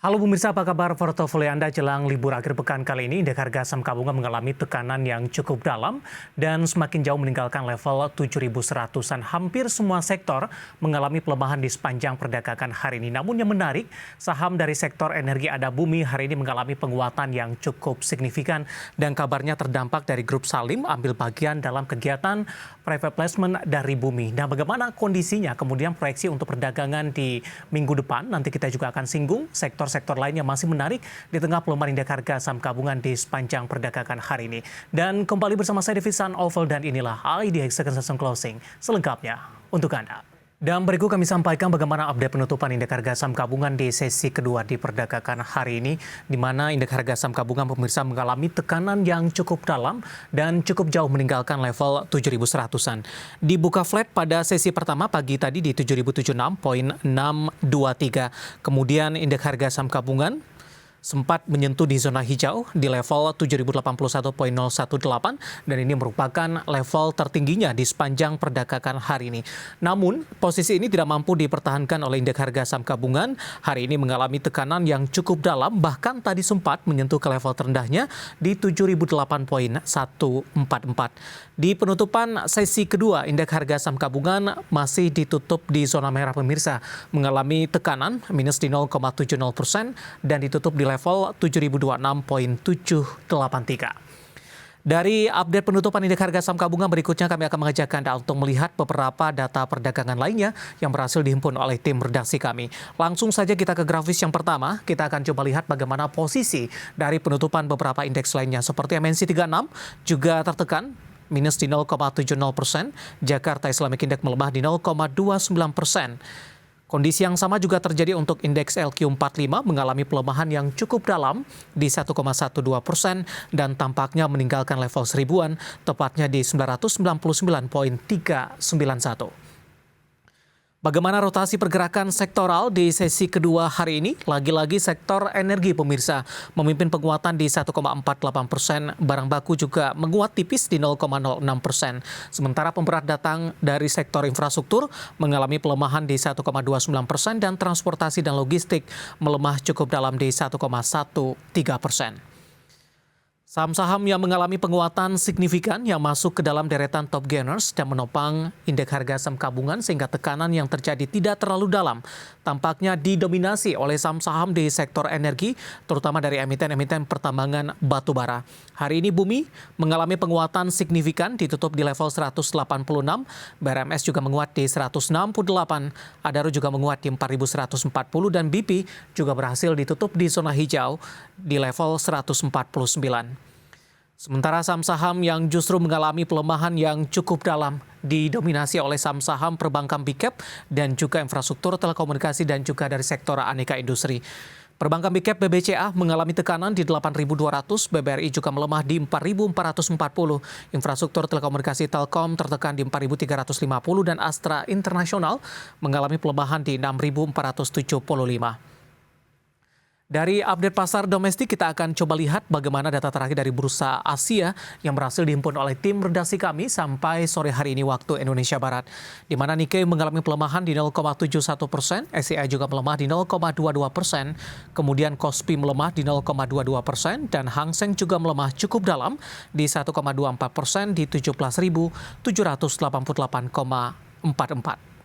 Halo pemirsa, apa kabar portofolio Anda jelang libur akhir pekan kali ini? Indeks harga saham gabungan mengalami tekanan yang cukup dalam dan semakin jauh meninggalkan level 7.100-an. Hampir semua sektor mengalami pelemahan di sepanjang perdagangan hari ini. Namun yang menarik, saham dari sektor energi ada bumi hari ini mengalami penguatan yang cukup signifikan dan kabarnya terdampak dari grup Salim ambil bagian dalam kegiatan private placement dari bumi. Nah, bagaimana kondisinya? Kemudian proyeksi untuk perdagangan di minggu depan, nanti kita juga akan singgung sektor lainnya masih menarik di tengah pelemahan indeks harga saham gabungan di sepanjang perdagangan hari ini. Dan kembali bersama saya Devisan Oval dan inilah IDX Second Session Closing selengkapnya untuk Anda. Dan berikut kami sampaikan bagaimana update penutupan indeks harga saham gabungan di sesi kedua di perdagangan hari ini, di mana indeks harga saham gabungan pemirsa mengalami tekanan yang cukup dalam dan cukup jauh meninggalkan level 7.100-an. Dibuka flat pada sesi pertama pagi tadi di 7.076.623. Kemudian indeks harga saham gabungan sempat menyentuh di zona hijau di level 7.081.018 dan ini merupakan level tertingginya di sepanjang perdagangan hari ini. Namun, posisi ini tidak mampu dipertahankan oleh indeks harga saham gabungan. Hari ini mengalami tekanan yang cukup dalam, bahkan tadi sempat menyentuh ke level terendahnya di 7.008.144. Di penutupan sesi kedua, indeks harga saham gabungan masih ditutup di zona merah pemirsa, mengalami tekanan minus di 0,70% dan ditutup di level 7.026.783. Dari update penutupan indeks harga saham gabungan berikutnya kami akan mengajak Anda untuk melihat beberapa data perdagangan lainnya yang berhasil dihimpun oleh tim redaksi kami. Langsung saja kita ke grafis yang pertama, kita akan coba lihat bagaimana posisi dari penutupan beberapa indeks lainnya seperti MNC 36 juga tertekan minus di 0,70%, Jakarta Islamic Index melemah di 0,29%. Kondisi yang sama juga terjadi untuk indeks LQ45 mengalami pelemahan yang cukup dalam di 1,12% dan tampaknya meninggalkan level seribuan, tepatnya di 999.391. Bagaimana rotasi pergerakan sektoral di sesi kedua hari ini? Lagi-lagi sektor energi pemirsa memimpin penguatan di 1,48%, barang baku juga menguat tipis di 0,06%. Sementara pemberat datang dari sektor infrastruktur mengalami pelemahan di 1,29% dan transportasi dan logistik melemah cukup dalam di 1,13%. Saham-saham yang mengalami penguatan signifikan yang masuk ke dalam deretan top gainers dan menopang indeks harga saham gabungan sehingga tekanan yang terjadi tidak terlalu dalam. Tampaknya didominasi oleh saham-saham di sektor energi, terutama dari emiten-emiten pertambangan batubara. Hari ini Bumi mengalami penguatan signifikan ditutup di level 186, BRMS juga menguat di 168, Adaro juga menguat di 4140 dan BP juga berhasil ditutup di zona hijau di level 149. Sementara saham-saham yang justru mengalami pelemahan yang cukup dalam didominasi oleh saham-saham perbankan big cap dan juga infrastruktur telekomunikasi dan juga dari sektor aneka industri. Perbankan big cap BBCA mengalami tekanan di 8.200, BBRI juga melemah di 4.440, infrastruktur telekomunikasi Telkom tertekan di 4.350 dan Astra Internasional mengalami pelemahan di 6.475. Dari update pasar domestik, kita akan coba lihat bagaimana data terakhir dari bursa Asia yang berhasil dihimpun oleh tim redaksi kami sampai sore hari ini waktu Indonesia Barat. Di mana Nikkei mengalami pelemahan di 0,71%, SCI juga melemah di 0,22%, kemudian Kospi melemah di 0,22%, dan Hang Seng juga melemah cukup dalam di 1,24% di 17.788,44.